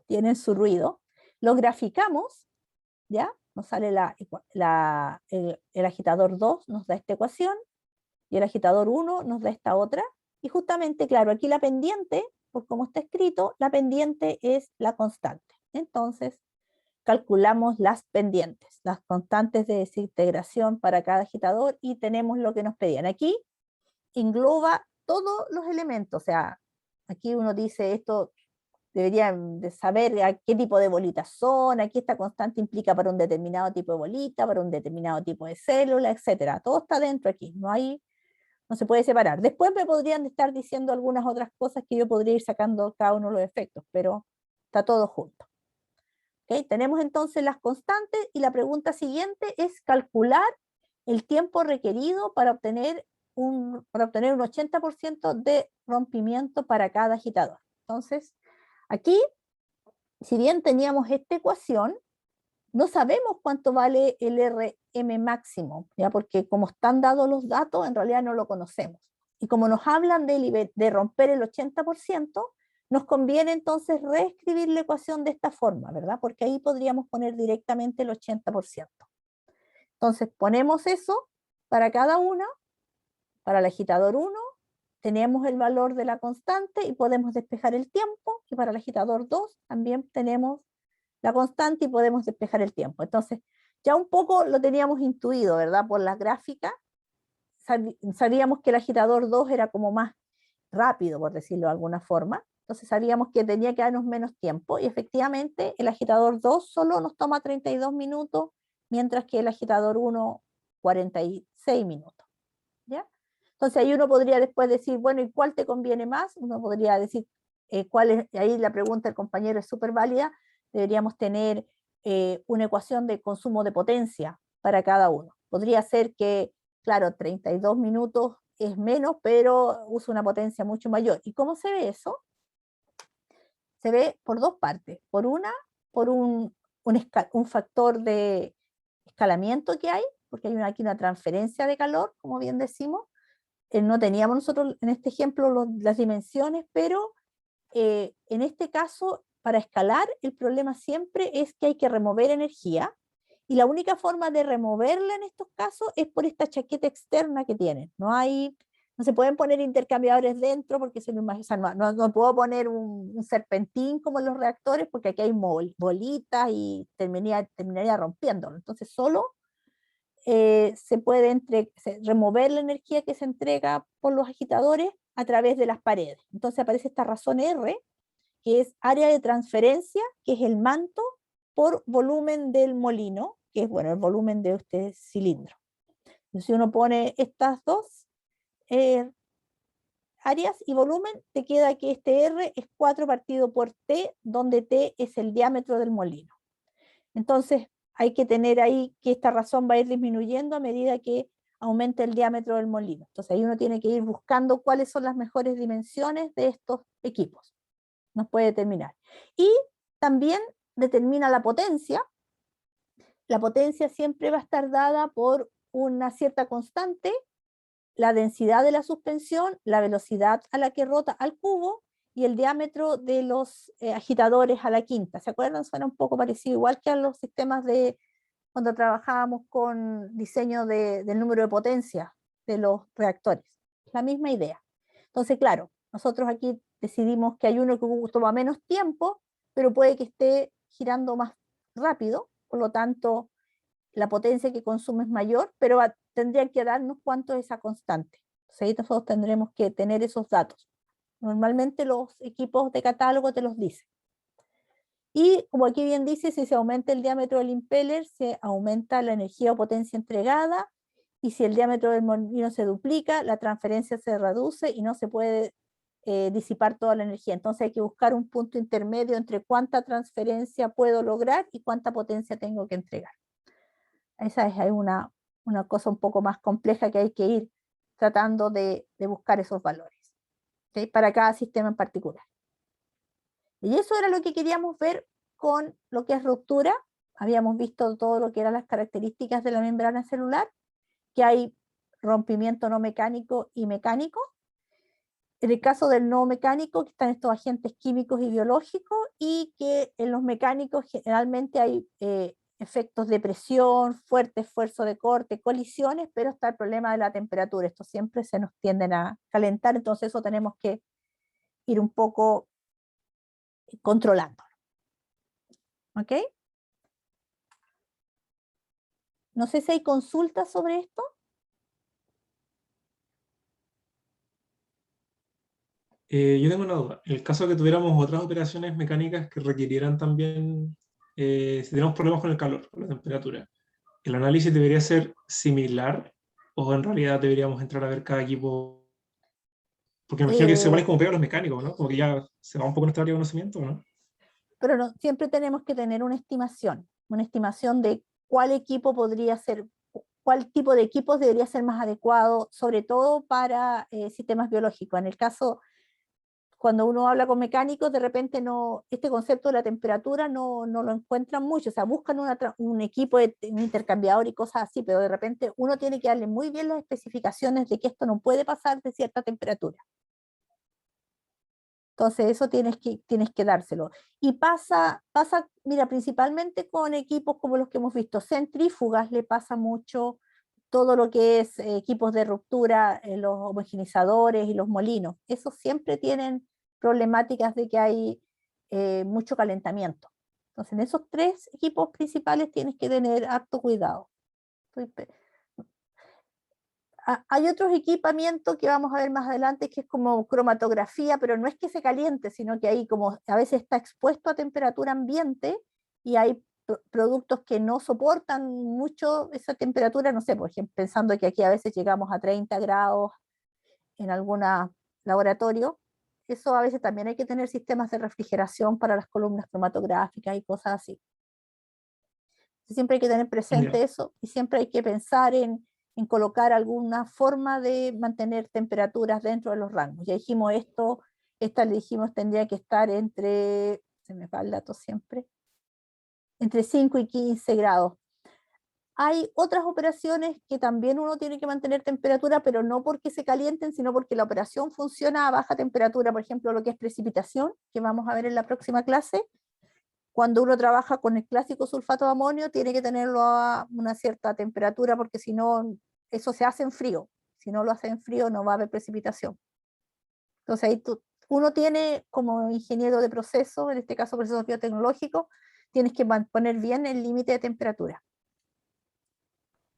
tienen su ruido. Los graficamos, ¿ya? Nos sale el agitador 2 nos da esta ecuación, y el agitador 1 nos da esta otra, y justamente, claro, aquí la pendiente, por cómo está escrito, la pendiente es la constante. Entonces, calculamos las pendientes, las constantes de desintegración para cada agitador, y tenemos lo que nos pedían. Aquí engloba todos los elementos, o sea, aquí uno dice esto, deberían de saber a qué tipo de bolitas son, aquí esta constante implica para un determinado tipo de bolita, para un determinado tipo de célula, etcétera. Todo está dentro aquí, no se puede separar. Después me podrían estar diciendo algunas otras cosas que yo podría ir sacando cada uno de los efectos, pero está todo junto. ¿Okay? Tenemos entonces las constantes, y la pregunta siguiente es calcular el tiempo requerido para obtener un 80% de rompimiento para cada agitador. Entonces, aquí, si bien teníamos esta ecuación, no sabemos cuánto vale el RM máximo, ¿ya? Porque como están dados los datos, en realidad no lo conocemos. Y como nos hablan de romper el 80%, nos conviene entonces reescribir la ecuación de esta forma, ¿verdad? Porque ahí podríamos poner directamente el 80%. Entonces ponemos eso para cada una. Para el agitador 1 tenemos el valor de la constante y podemos despejar el tiempo, y para el agitador 2 también tenemos la constante y podemos despejar el tiempo. Entonces, ya un poco lo teníamos intuido, ¿verdad? Por las gráficas, sabíamos que el agitador 2 era como más rápido, por decirlo de alguna forma. Entonces sabíamos que tenía que darnos menos tiempo, y efectivamente el agitador 2 solo nos toma 32 minutos, mientras que el agitador 1, 46 minutos. ¿Ya? Entonces ahí uno podría después decir, bueno, ¿y cuál te conviene más? Uno podría decir, cuál es, ahí la pregunta del compañero es súper válida, deberíamos tener una ecuación de consumo de potencia para cada uno. Podría ser que, claro, 32 minutos es menos, pero usa una potencia mucho mayor. ¿Y cómo se ve eso? Se ve por dos partes. Por una, por un factor de escalamiento que hay, porque hay aquí una transferencia de calor, como bien decimos. No teníamos nosotros en este ejemplo las dimensiones, pero en este caso, para escalar, el problema siempre es que hay que remover energía, y la única forma de removerla en estos casos es por esta chaqueta externa que tienen. No se pueden poner intercambiadores dentro, porque o sea, no puedo poner un serpentín como en los reactores, porque aquí hay bolitas y terminaría rompiéndolo. Entonces solo se puede remover la energía que se entrega por los agitadores a través de las paredes. Entonces aparece esta razón R, que es área de transferencia, que es el manto por volumen del molino, que es, bueno, el volumen de este cilindro. Entonces, si uno pone estas dos áreas y volumen, te queda que este R es 4 partido por T, donde T es el diámetro del molino. Entonces, hay que tener ahí que esta razón va a ir disminuyendo a medida que aumenta el diámetro del molino. Entonces, ahí uno tiene que ir buscando cuáles son las mejores dimensiones de estos equipos. Nos puede determinar. Y también determina la potencia. La potencia siempre va a estar dada por una cierta constante, la densidad de la suspensión, la velocidad a la que rota al cubo, y el diámetro de los agitadores a la quinta. ¿Se acuerdan? Suena un poco parecido, igual que a los sistemas de cuando trabajábamos con diseño del número de potencia de los reactores. La misma idea. Entonces, claro, nosotros aquí decidimos que hay uno que toma menos tiempo, pero puede que esté girando más rápido, por lo tanto, la potencia que consume es mayor, pero tendrían que darnos cuánto es esa constante. Entonces, ahí nosotros tendremos que tener esos datos. Normalmente los equipos de catálogo te los dicen. Y como aquí bien dice, si se aumenta el diámetro del impeller, se aumenta la energía o potencia entregada, y si el diámetro del molino se duplica, la transferencia se reduce y no se puede disipar toda la energía. Entonces hay que buscar un punto intermedio entre cuánta transferencia puedo lograr y cuánta potencia tengo que entregar. Esa es una cosa un poco más compleja que hay que ir tratando de buscar esos valores, ¿okay? Para cada sistema en particular. Y eso era lo que queríamos ver con lo que es ruptura. Habíamos visto todo lo que eran las características de la membrana celular, que hay rompimiento no mecánico y mecánico. En el caso del no mecánico, que están estos agentes químicos y biológicos, y que en los mecánicos generalmente hay efectos de presión, fuerte esfuerzo de corte, colisiones, pero está el problema de la temperatura. Estos siempre se nos tienden a calentar, entonces eso tenemos que ir un poco controlando. ¿Ok? No sé si hay consultas sobre esto. Yo tengo una duda. En el caso de que tuviéramos otras operaciones mecánicas que requirieran también, si tenemos problemas con el calor, con la temperatura, ¿el análisis debería ser similar o en realidad deberíamos entrar a ver cada equipo? Porque me imagino que se van como pegan los mecánicos, ¿no? Como que ya se va un poco nuestra área de conocimiento, ¿no? Pero no, siempre tenemos que tener una estimación de cuál equipo podría ser, cuál tipo de equipos debería ser más adecuado, sobre todo para sistemas biológicos. En el caso, cuando uno habla con mecánicos, de repente este concepto de la temperatura no lo encuentran mucho, o sea, buscan un equipo un intercambiador y cosas así, pero de repente uno tiene que darle muy bien las especificaciones de que esto no puede pasar de cierta temperatura. Entonces eso tienes que dárselo. Y pasa, mira, principalmente con equipos como los que hemos visto, centrífugas, le pasa mucho todo lo que es equipos de ruptura, los homogenizadores y los molinos. Esos siempre tienen problemáticas de que hay mucho calentamiento. Entonces en esos tres equipos principales tienes que tener harto cuidado. Hay otros equipamientos que vamos a ver más adelante, que es como cromatografía, pero no es que se caliente, sino que ahí como a veces está expuesto a temperatura ambiente y hay productos que no soportan mucho esa temperatura, no sé, por ejemplo, pensando que aquí a veces llegamos a 30 grados en algún laboratorio, eso a veces también hay que tener sistemas de refrigeración para las columnas cromatográficas y cosas así. Siempre hay que tener presente eso y siempre hay que pensar en colocar alguna forma de mantener temperaturas dentro de los rangos. Ya dijimos esta le dijimos tendría que estar entre, se me va el dato siempre, entre 5 y 15 grados. Hay otras operaciones que también uno tiene que mantener temperatura, pero no porque se calienten, sino porque la operación funciona a baja temperatura, por ejemplo, lo que es precipitación, que vamos a ver en la próxima clase. Cuando uno trabaja con el clásico sulfato de amonio, tiene que tenerlo a una cierta temperatura, porque si no, eso se hace en frío. Si no lo hace en frío, no va a haber precipitación. Entonces ahí uno tiene, como ingeniero de proceso, en este caso procesos biotecnológicos, tienes que poner bien el límite de temperatura.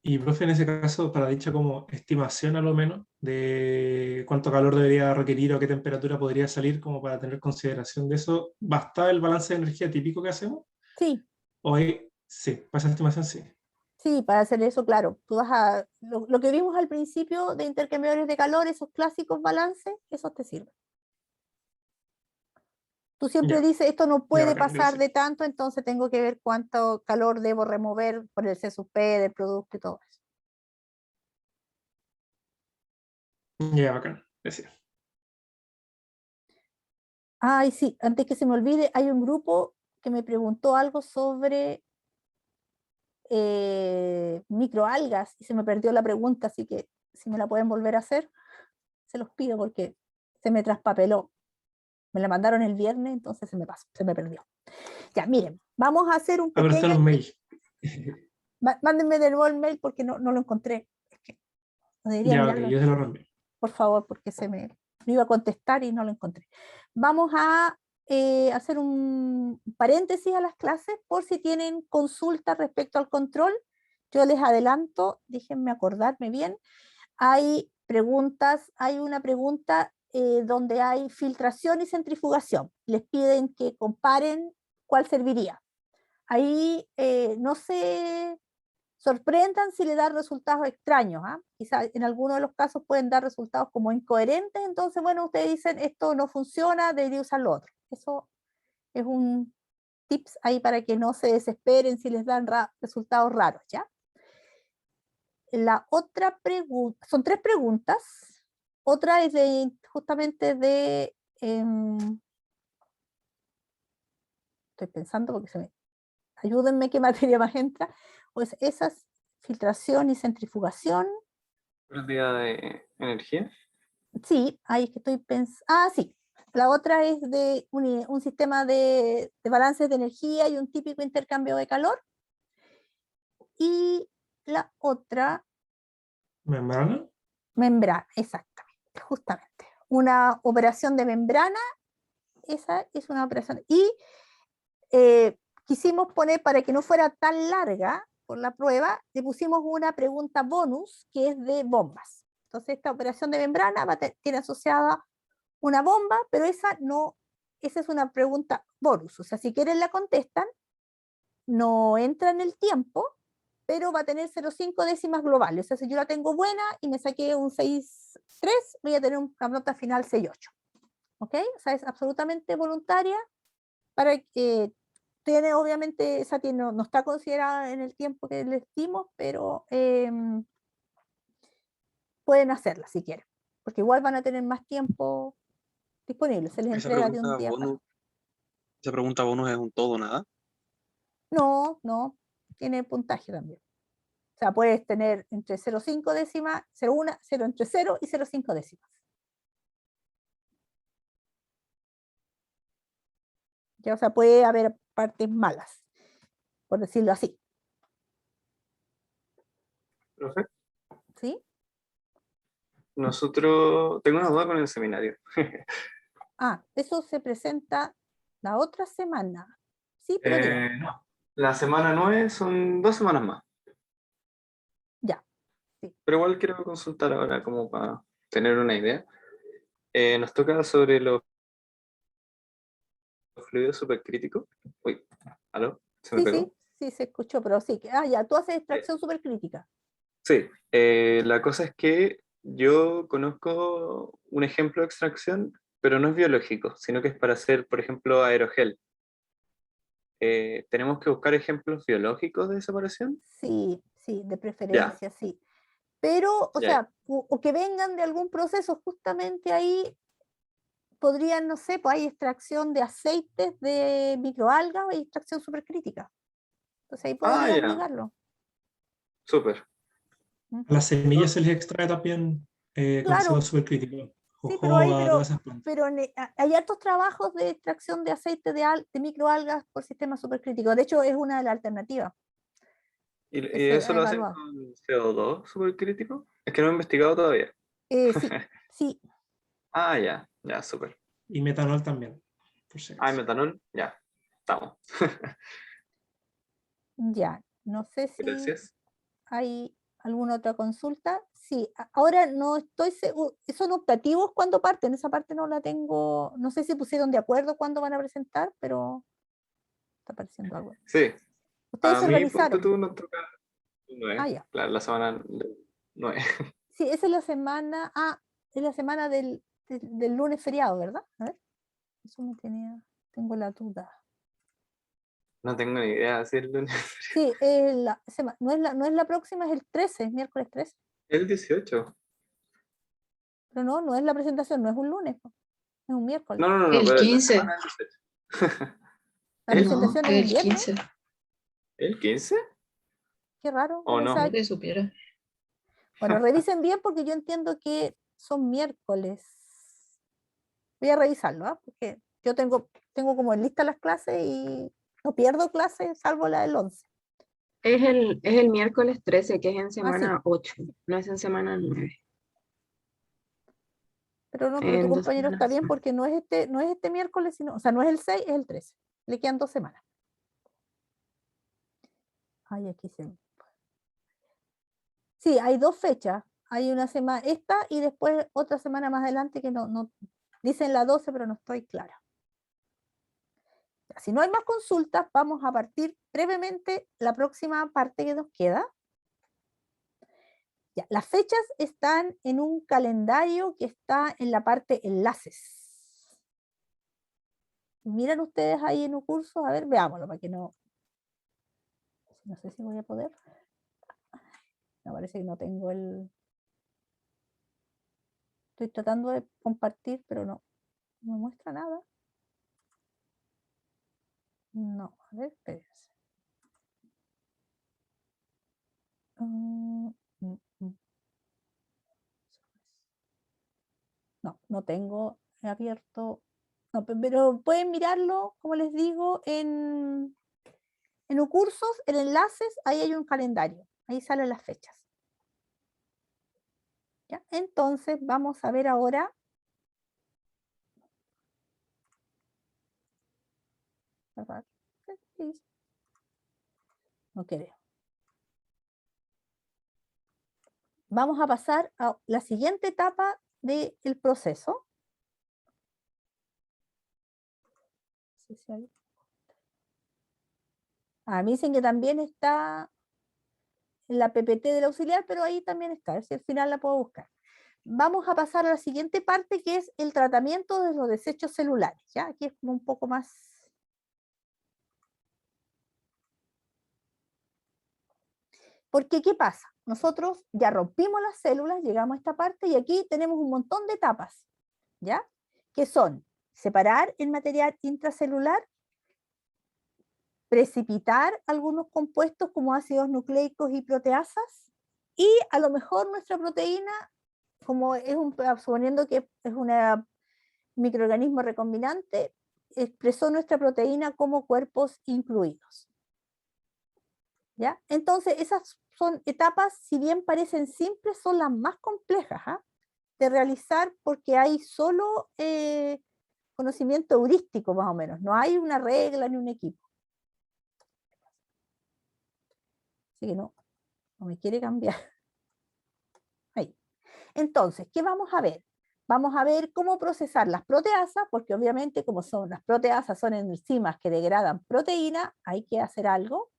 Y, profe, en ese caso, para dicha como estimación a lo menos de cuánto calor debería requerir o qué temperatura podría salir como para tener consideración de eso, ¿basta el balance de energía típico que hacemos? Sí. ¿O sí, para esa estimación sí? Sí, para hacer eso, claro. Tú lo que vimos al principio de intercambiadores de calor, esos clásicos balances, esos te sirven. Tú siempre dices, esto no puede pasar de tanto, entonces tengo que ver cuánto calor debo remover por el C sub P del producto y todo eso. Ya, bacán, gracias. Ay, sí, antes que se me olvide, hay un grupo que me preguntó algo sobre microalgas y se me perdió la pregunta, así que si me la pueden volver a hacer, se los pido porque se me traspapeló. Me la mandaron el viernes, entonces se me pasó, se me perdió. Ya, miren, vamos a hacer un Pero pequeño... están los mails. Mándenme de nuevo el mail porque no lo encontré. Es que no debería Ya, ok, mirarlo. yo se lo reenvío. Por favor, porque me iba a contestar y no lo encontré. Vamos a hacer un paréntesis a las clases por si tienen consultas respecto al control. Yo les adelanto, déjenme acordarme bien. Hay preguntas, hay una pregunta donde hay filtración y centrifugación. Les piden que comparen cuál serviría. Ahí no se sorprendan si le dan resultados extraños. Quizá en algunos de los casos pueden dar resultados como incoherentes, entonces, bueno, ustedes dicen, esto no funciona, debería usar lo otro. Eso es un tips ahí para que no se desesperen si les dan resultados raros, ¿ya? La otra pregunta, son 3 preguntas. Otra es justamente de, estoy pensando porque ayúdenme qué materia más entra, pues esas, filtración y centrifugación. Pérdida de energía. Sí, ahí es que estoy pensando, sí. La otra es de un sistema de balance de energía y un típico intercambio de calor. Y la otra, ¿Membrana? membrana, exactamente, justamente. Una operación de membrana, esa es una operación. Y quisimos poner, para que no fuera tan larga por la prueba, le pusimos una pregunta bonus que es de bombas. Entonces esta operación de membrana tiene asociada una bomba, pero esa es una pregunta bonus. O sea, si quieren la contestan, no entra en el tiempo, pero va a tener 0,5 décimas globales. O sea, si yo la tengo buena y me saqué un 6,3, voy a tener una nota final 6,8. ¿Ok? O sea, es absolutamente voluntaria para que tiene, obviamente, esa no está considerada en el tiempo que les dimos, pero pueden hacerla si quieren, porque igual van a tener más tiempo disponible, se les Esa entrega de un pregunta día para bonus, esa pregunta bonus es un todo o nada. No, tiene puntaje también. O sea, puedes tener entre 0,5 décimas, 0,1, 0 entre 0 y 0,5 décimas. Ya, o sea, puede haber partes malas, por decirlo así. Profe, ¿Sí? tengo una duda con el seminario. Eso se presenta la otra semana. Sí, pero dígame. No, la semana 9 son 2 semanas más. Ya, sí. Pero igual quiero consultar ahora como para tener una idea. Nos toca sobre los fluidos supercríticos. Uy, ¿aló? ¿Se me Sí, pegó? sí, se escuchó, pero sí. Ya, tú haces extracción supercrítica. Sí, la cosa es que yo conozco un ejemplo de extracción, pero no es biológico, sino que es para hacer, por ejemplo, aerogel. ¿Tenemos que buscar ejemplos biológicos de separación? Sí, de Ya, preferencia, sí. Pero, o ya. sea, o que vengan de algún proceso, justamente ahí podrían, no sé, pues hay extracción de aceites de microalgas o hay extracción supercrítica. Entonces ahí Ah, podrían ya, ligarlo. súper. A las semillas Entonces, se les extrae también con ácido Claro, supercrítico. sí, pero hay, Jojoba, todas esas plantas. hay hartos trabajos de extracción de aceite de microalgas por sistema supercrítico. De hecho, es una de las alternativas que ¿y se eso ha lo hacen evaluado. con CO2 supercrítico? Es que no he investigado todavía. Sí, Ah, ya, ya, súper. Y metanol también, por si Ah, ¿y acaso. metanol? Ya, estamos. ya. No sé si Gracias. hay alguna otra consulta. Sí, ahora no estoy seguro. Son optativos cuando parten. Esa parte no la tengo. No sé si pusieron de acuerdo cuándo van a presentar, pero está apareciendo algo. Sí, Ustedes a se mí, ponte organizaron. tú, nos toca el 9, Ya. la semana 9. Sí, esa es la semana. Es la semana del lunes feriado, ¿verdad? A ver. Eso me tengo la duda. No tengo ni idea si el lunes. Sí, no es la próxima, es el 13, miércoles 13. El 18. Pero no es la presentación, no es un lunes, es un miércoles. No, El pero la 15. semana del 18. La ¿El, No, presentación es el el viernes. 15. el 15? Qué raro. Yo ¿O no? pensaba Que supiera. Bueno, revisen bien porque yo entiendo que son miércoles. Voy a revisarlo, porque yo tengo como en lista las clases y no pierdo clases salvo la del 11. Es el miércoles 13, que es en Sí, semana 8, no es en semana 9. pero tu En 2 compañero está semanas bien más. porque no es este miércoles, sino, o sea, no es el 6, es el 13. Le quedan 2 semanas. Ay, aquí se... Sí, hay 2 fechas. Hay una semana, esta y después otra semana más adelante que no dicen la 12, pero no estoy clara. Si no hay más consultas, vamos a partir brevemente la próxima parte que nos queda. Ya, las fechas están en un calendario que está en la parte enlaces. Miren ustedes ahí en un curso, a ver, veámoslo para que no sé si voy a poder. Me parece que no tengo estoy tratando de compartir, pero no me muestra nada. No, a ver, espérense. No tengo abierto. No, pero pueden mirarlo, como les digo, en cursos, en enlaces, ahí hay un calendario. Ahí salen las fechas. ¿Ya? Entonces, vamos a ver ahora. No creo. Vamos a pasar a la siguiente etapa del proceso. Me dicen que también está en la PPT del auxiliar, pero ahí también está, si al final la puedo buscar. Vamos a pasar a la siguiente parte, que es el tratamiento de los desechos celulares. ¿Ya? Aquí es como un poco más... Porque, ¿qué pasa? Nosotros ya rompimos las células, llegamos a esta parte y aquí tenemos un montón de etapas, ¿ya? Que son separar el material intracelular, precipitar algunos compuestos como ácidos nucleicos y proteasas, y a lo mejor nuestra proteína, como es suponiendo que es un microorganismo recombinante, expresó nuestra proteína como cuerpos incluidos. ¿Ya? Entonces, esas son etapas, si bien parecen simples, son las más complejas de realizar porque hay solo conocimiento heurístico más o menos, no hay una regla ni un equipo. Así que no me quiere cambiar. Ahí. Entonces, ¿qué vamos a ver? Vamos a ver cómo procesar las proteasas, porque obviamente como las proteasas son enzimas que degradan proteína, hay que hacer algo.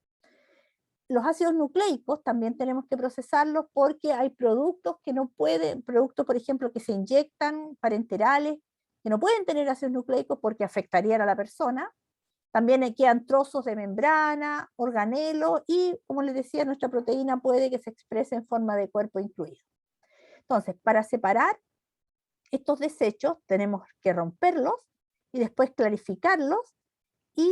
Los ácidos nucleicos también tenemos que procesarlos porque hay productos que no pueden, productos por ejemplo que se inyectan parenterales, que no pueden tener ácidos nucleicos porque afectarían a la persona. También quedan trozos de membrana, organelos y, como les decía, nuestra proteína puede que se exprese en forma de cuerpo incluido. Entonces, para separar estos desechos tenemos que romperlos y después clarificarlos y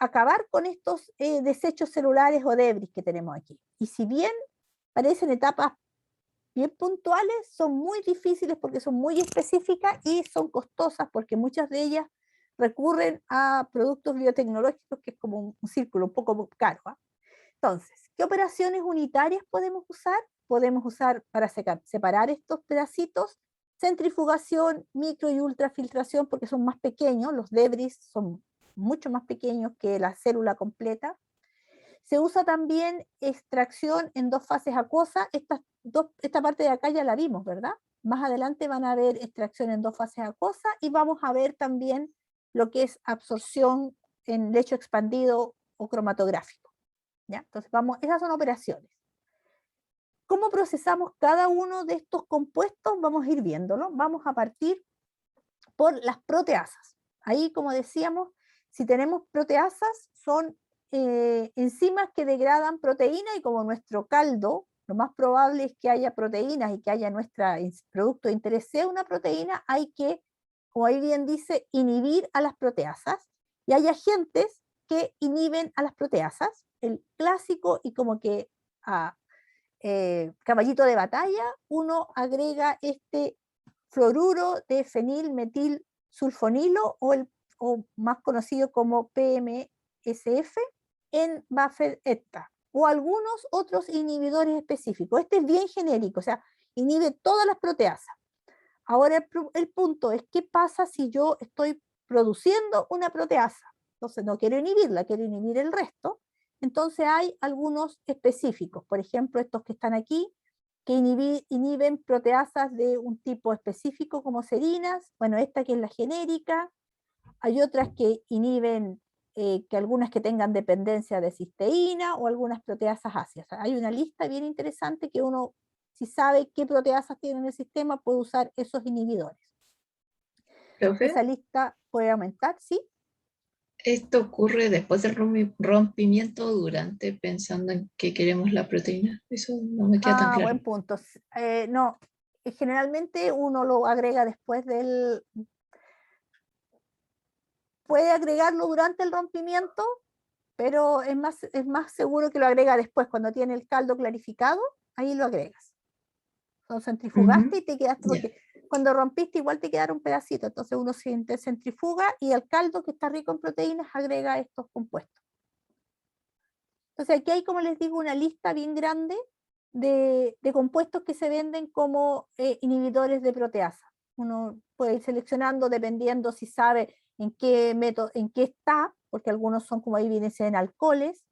acabar con estos desechos celulares o debris que tenemos aquí. Y si bien parecen etapas bien puntuales, son muy difíciles porque son muy específicas y son costosas porque muchas de ellas recurren a productos biotecnológicos, que es como un círculo un poco caro. Entonces, ¿qué operaciones unitarias podemos usar? Podemos usar para separar estos pedacitos, centrifugación, micro y ultrafiltración, porque son más pequeños, los debris son mucho más pequeños que la célula completa. Se usa también extracción en 2 fases acuosas. Esta parte de acá ya la vimos, ¿verdad? Más adelante van a ver extracción en 2 fases acuosas y vamos a ver también lo que es absorción en lecho expandido o cromatográfico. ¿Ya? Entonces, esas son operaciones. ¿Cómo procesamos cada uno de estos compuestos? Vamos a ir viéndolo. Vamos a partir por las proteasas. Ahí, como decíamos, si tenemos proteasas, son enzimas que degradan proteína y como nuestro caldo, lo más probable es que haya proteínas y que haya nuestro producto de interés sea una proteína, hay que, como ahí bien dice, inhibir a las proteasas. Y hay agentes que inhiben a las proteasas. El clásico y como que caballito de batalla, uno agrega este fluoruro de fenilmetilsulfonilo o más conocido como PMSF en buffer ETA o algunos otros inhibidores específicos. Este es bien genérico, o sea, inhibe todas las proteasas. Ahora el punto es, ¿qué pasa si yo estoy produciendo una proteasa? Entonces no quiero inhibirla, quiero inhibir el resto. Entonces hay algunos específicos, por ejemplo estos que están aquí, que inhiben proteasas de un tipo específico como serinas, bueno, esta que es la genérica, hay otras que inhiben, que algunas que tengan dependencia de cisteína o algunas proteasas ácidas. O sea, hay una lista bien interesante que uno, si sabe qué proteasas tiene en el sistema, puede usar esos inhibidores. Profe, Esa lista puede aumentar, ¿sí? ¿esto ocurre después del rompimiento o durante, pensando en que queremos la proteína? Eso no me queda tan claro. Buen punto. No, generalmente uno lo agrega después del... Puede agregarlo durante el rompimiento, pero es más seguro que lo agrega después, cuando tiene el caldo clarificado, ahí lo agregas. Lo centrifugaste y te quedaste, porque cuando rompiste igual te quedaron un pedacito, entonces uno centrifuga y al caldo que está rico en proteínas agrega estos compuestos. Entonces aquí hay, como les digo, una lista bien grande de compuestos que se venden como inhibidores de proteasa. Uno puede ir seleccionando dependiendo si sabe en qué método, en qué está, porque algunos son, como ahí vienen, en alcoholes.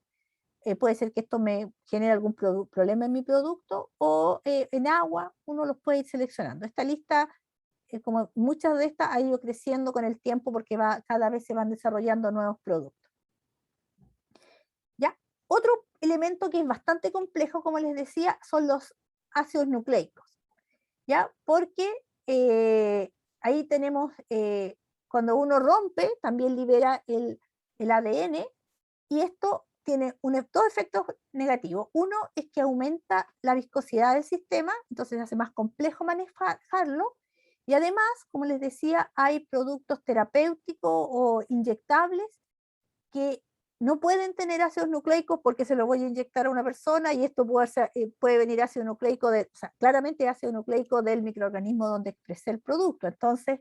Puede ser que esto me genere algún problema en mi producto, o en agua, uno los puede ir seleccionando. Esta lista, como muchas de estas, ha ido creciendo con el tiempo porque cada vez se van desarrollando nuevos productos. ¿Ya? Otro elemento que es bastante complejo, como les decía, son los ácidos nucleicos, ¿ya? Porque ahí tenemos, cuando uno rompe, también libera el ADN, y esto tiene dos efectos negativos. Uno es que aumenta la viscosidad del sistema, entonces hace más complejo manejarlo, y además, como les decía, hay productos terapéuticos o inyectables que no pueden tener ácidos nucleicos porque se lo voy a inyectar a una persona, y esto puede venir ácido nucleico, o sea, claramente ácido nucleico del microorganismo donde expresé el producto. Entonces,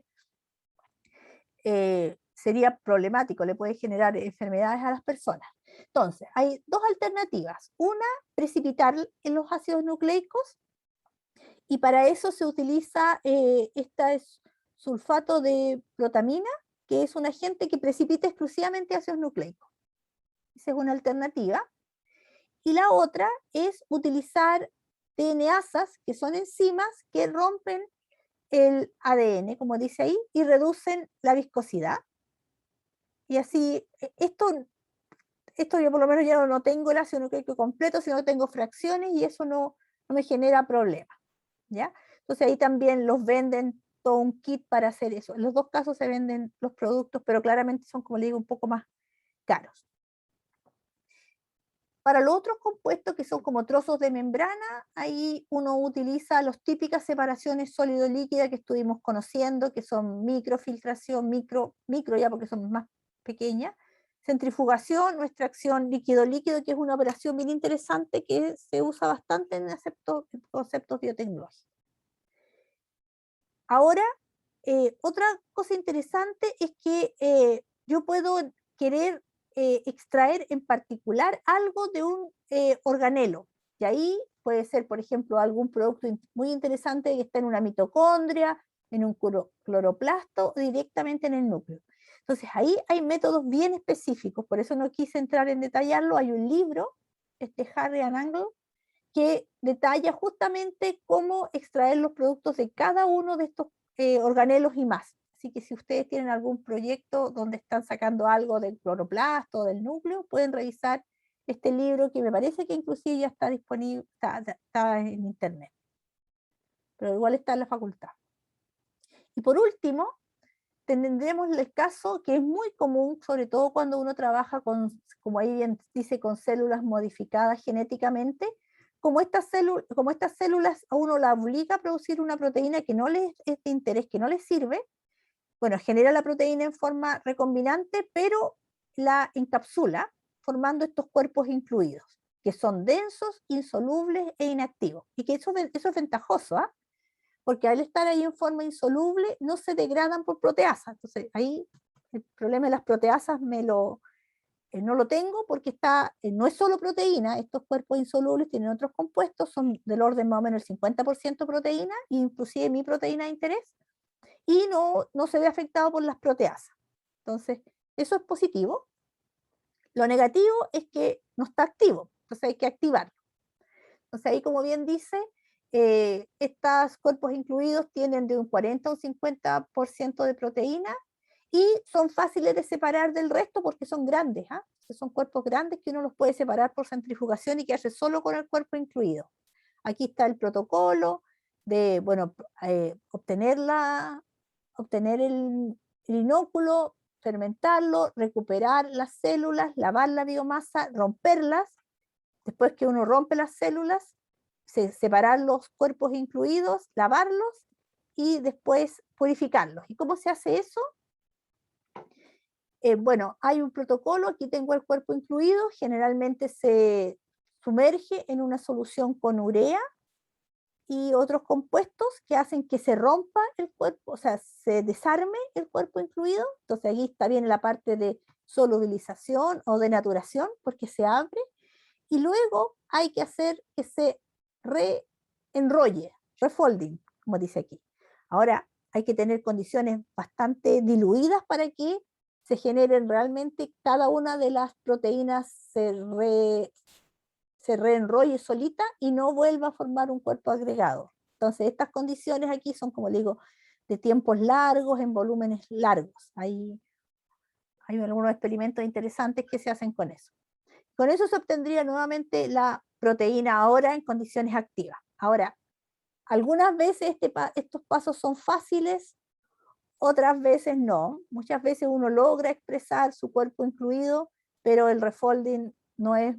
sería problemático, le puede generar enfermedades a las personas. Entonces, hay dos alternativas. Una, precipitar en los ácidos nucleicos, y para eso se utiliza sulfato de protamina, que es un agente que precipita exclusivamente ácidos nucleicos. Esa es una alternativa. Y la otra es utilizar DNasas, que son enzimas que rompen el ADN, como dice ahí, y reducen la viscosidad. Y así, esto yo por lo menos ya no tengo el ácido nucleico completo, sino que tengo fracciones, y eso no me genera problema, ¿ya? Entonces ahí también los venden todo un kit para hacer eso. En los dos casos se venden los productos, pero claramente son, como le digo, un poco más caros. Para los otros compuestos, que son como trozos de membrana, ahí uno utiliza las típicas separaciones sólido-líquida que estuvimos conociendo, que son microfiltración, micro ya porque son más pequeñas, centrifugación o extracción líquido-líquido, que es una operación bien interesante que se usa bastante en conceptos biotecnológicos. Ahora, otra cosa interesante es que yo puedo querer extraer en particular algo de un organelo, y ahí puede ser, por ejemplo, algún producto muy interesante que está en una mitocondria, en un cloroplasto, o directamente en el núcleo. Entonces ahí hay métodos bien específicos, por eso no quise entrar en detallarlo. Hay un libro, Harry and Angle, que detalla justamente cómo extraer los productos de cada uno de estos organelos y más. Así que si ustedes tienen algún proyecto donde están sacando algo del cloroplasto o del núcleo, pueden revisar este libro, que me parece que inclusive ya está disponible, está en internet, pero igual está en la facultad. Y por último, tendremos el caso que es muy común, sobre todo cuando uno trabaja con, como ahí bien dice, con células modificadas genéticamente. Como estas células a uno la obliga a producir una proteína que no les es de interés, que no les sirve, bueno, genera la proteína en forma recombinante, pero la encapsula, formando estos cuerpos incluidos, que son densos, insolubles e inactivos. Y que eso es ventajoso, ¿ah? Porque al estar ahí en forma insoluble, no se degradan por proteasa. Entonces ahí el problema de las proteasas no lo tengo, porque no es solo proteína. Estos cuerpos insolubles tienen otros compuestos, son del orden más o menos el 50% proteína, inclusive mi proteína de interés, y no se ve afectado por las proteasas. Entonces, eso es positivo. Lo negativo es que no está activo, entonces hay que activarlo. Entonces ahí, como bien dice, estos cuerpos incluidos tienen de un 40 a un 50% de proteína, y son fáciles de separar del resto porque son grandes, ¿ah? Son cuerpos grandes que uno los puede separar por centrifugación y quedarse solo con el cuerpo incluido. Aquí está el protocolo de, bueno, obtener el inóculo, fermentarlo, recuperar las células, lavar la biomasa, romperlas. Después que uno rompe las células, separar los cuerpos incluidos, lavarlos y después purificarlos. ¿Y cómo se hace eso? Bueno, hay un protocolo, aquí tengo el cuerpo incluido, generalmente se sumerge en una solución con urea y otros compuestos que hacen que se rompa el cuerpo, o sea, se desarme el cuerpo incluido. Entonces aquí está bien la parte de solubilización o denaturación, porque se abre, y luego hay que hacer que se reenrolle, refolding, como dice aquí. Ahora hay que tener condiciones bastante diluidas para que se generen realmente cada una de las proteínas se reenrolle solita y no vuelva a formar un cuerpo agregado. Entonces estas condiciones aquí son, como le digo, de tiempos largos, en volúmenes largos. Hay algunos experimentos interesantes que se hacen con eso. Con eso se obtendría nuevamente la proteína ahora en condiciones activas. Ahora, algunas veces estos pasos son fáciles, otras veces no. Muchas veces uno logra expresar su cuerpo incluido, pero el refolding no es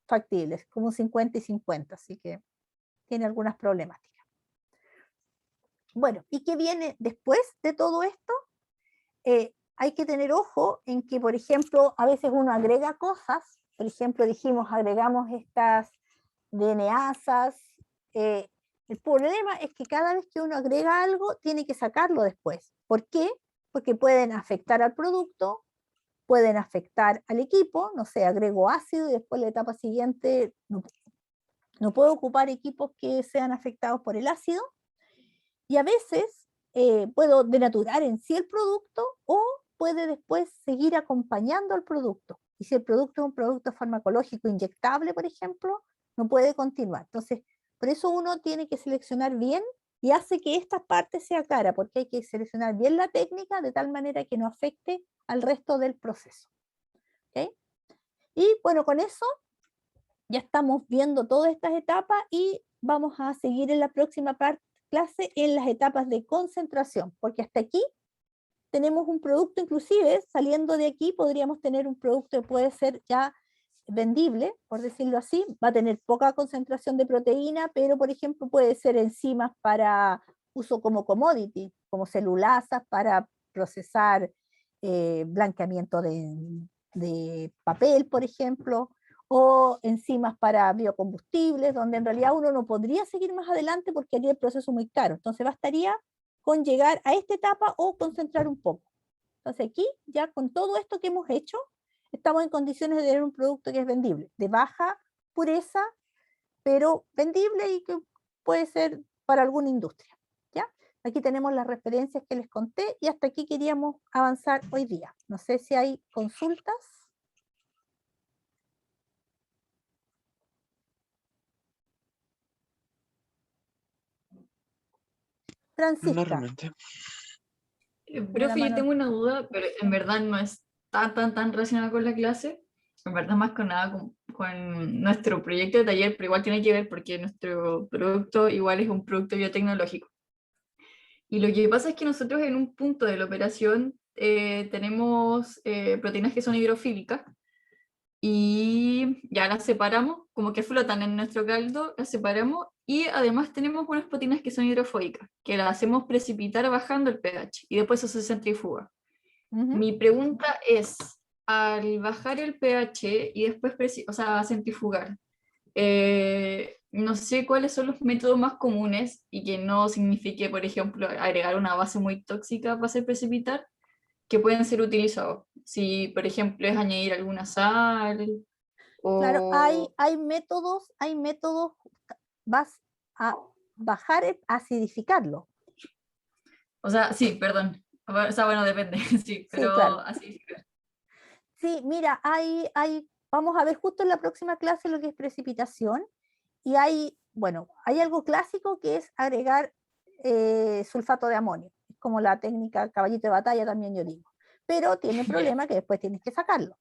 factible, es como 50 y 50, así que tiene algunas problemáticas. Bueno, ¿y qué viene después de todo esto? Hay que tener ojo en que, por ejemplo, a veces uno agrega cosas, por ejemplo, dijimos, agregamos estas DNAsas. El problema es que cada vez que uno agrega algo, tiene que sacarlo después. ¿Por qué? Porque pueden afectar al producto, pueden afectar al equipo, no sé, agrego ácido y después la etapa siguiente no puedo ocupar equipos que sean afectados por el ácido, y a veces puedo denaturar en sí el producto o puede después seguir acompañando al producto. Y si el producto es un producto farmacológico inyectable, por ejemplo, no puede continuar. Entonces, por eso uno tiene que seleccionar bien y hace que esta parte sea clara, porque hay que seleccionar bien la técnica de tal manera que no afecte al resto del proceso. ¿Okay? Y bueno, con eso ya estamos viendo todas estas etapas y vamos a seguir en la próxima clase en las etapas de concentración, porque hasta aquí tenemos un producto, inclusive saliendo de aquí podríamos tener un producto que puede ser ya vendible, por decirlo así, va a tener poca concentración de proteína, pero por ejemplo puede ser enzimas para uso como commodity, como celulasas para procesar blanqueamiento de papel, por ejemplo, o enzimas para biocombustibles, donde en realidad uno no podría seguir más adelante porque haría el proceso muy caro. Entonces bastaría con llegar a esta etapa o concentrar un poco. Entonces aquí, ya con todo esto que hemos hecho, estamos en condiciones de tener un producto que es vendible, de baja pureza, pero vendible y que puede ser para alguna industria. ¿Ya? Aquí tenemos las referencias que les conté y hasta aquí queríamos avanzar hoy día. No sé si hay consultas. No Francisca, realmente. Profe, yo tengo una duda, pero en verdad no es tan relacionada con la clase. En verdad más con nada con nuestro proyecto de taller, pero igual tiene que ver porque nuestro producto igual es un producto biotecnológico. Y lo que pasa es que nosotros en un punto de la operación tenemos proteínas que son hidrofílicas y ya las separamos, como que flotan en nuestro caldo, las separamos y además tenemos unas proteínas que son hidrofóbicas, que las hacemos precipitar bajando el pH y después eso se centrifuga. Mi pregunta es, al bajar el pH y después centrifugar, no sé cuáles son los métodos más comunes y que no signifique, por ejemplo, agregar una base muy tóxica para hacer precipitar, que pueden ser utilizados. Si, por ejemplo, es añadir alguna sal claro, o... hay métodos, vas a bajar, acidificarlo. O sea, sí, perdón. O sea, bueno, depende, sí, pero Sí, claro. acidificar. Sí, mira, vamos a ver justo en la próxima clase lo que es precipitación, y hay algo clásico que es agregar sulfato de amonio, es como la técnica caballito de batalla también yo digo, pero tiene el problema que después tienes que sacarlo.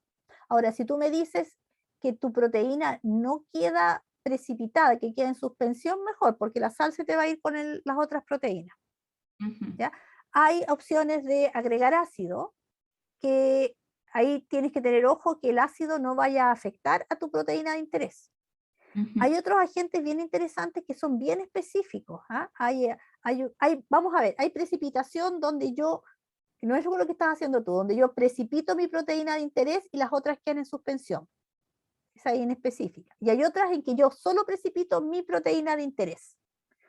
Ahora, si tú me dices que tu proteína no queda precipitada, que queda en suspensión, mejor, porque la sal se te va a ir con las otras proteínas. ¿Ya? Hay opciones de agregar ácido, que ahí tienes que tener ojo que el ácido no vaya a afectar a tu proteína de interés. Hay otros agentes bien interesantes que son bien específicos. ¿Ah? Vamos a ver, hay precipitación donde yo, no es lo que estás haciendo tú, donde yo precipito mi proteína de interés y las otras quedan en suspensión. Esa es en específica. Y hay otras en que yo solo precipito mi proteína de interés.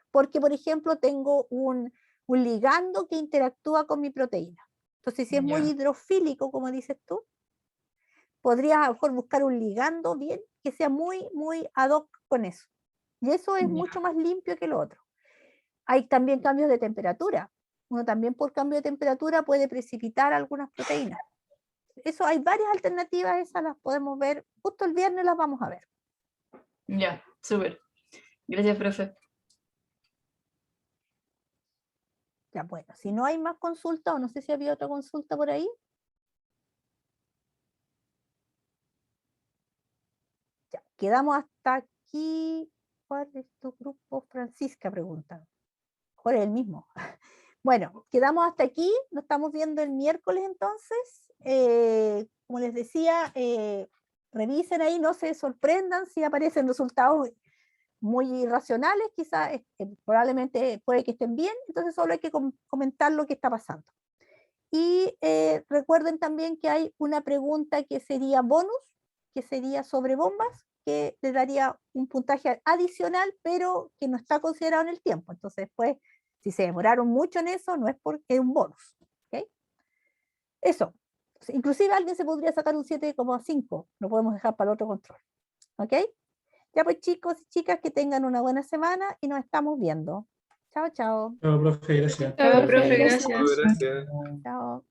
Porque, por ejemplo, tengo un ligando que interactúa con mi proteína. Entonces, si es muy hidrofílico, como dices tú, podrías a lo mejor buscar un ligando bien que sea muy, muy ad hoc con eso. Y eso es mucho más limpio que lo otro. Hay también cambios de temperatura. Uno también por cambio de temperatura puede precipitar algunas proteínas. Eso hay varias alternativas, esas las podemos ver, justo el viernes las vamos a ver. Ya, súper. Gracias, profe. Ya, bueno, si no hay más consulta, o no sé si había otra consulta por ahí. Ya, quedamos hasta aquí. ¿Cuál es tu grupo? Francisca pregunta. ¿Cuál es el mismo? Bueno, quedamos hasta aquí. Nos estamos viendo el miércoles entonces. Como les decía, revisen ahí, no se sorprendan si aparecen resultados muy irracionales, quizás probablemente puede que estén bien, entonces solo hay que comentar lo que está pasando. Y recuerden también que hay una pregunta que sería bonus, que sería sobre bombas, que le daría un puntaje adicional, pero que no está considerado en el tiempo. Entonces, pues, si se demoraron mucho en eso, no es porque es un bonus. ¿Okay? Eso. Inclusive alguien se podría sacar un 7,5, lo podemos dejar para el otro control. ¿Ok? Ya pues chicos y chicas, que tengan una buena semana y nos estamos viendo. Chao, chao. Chao, profe, gracias. Chao, profe, gracias. Gracias. Chao.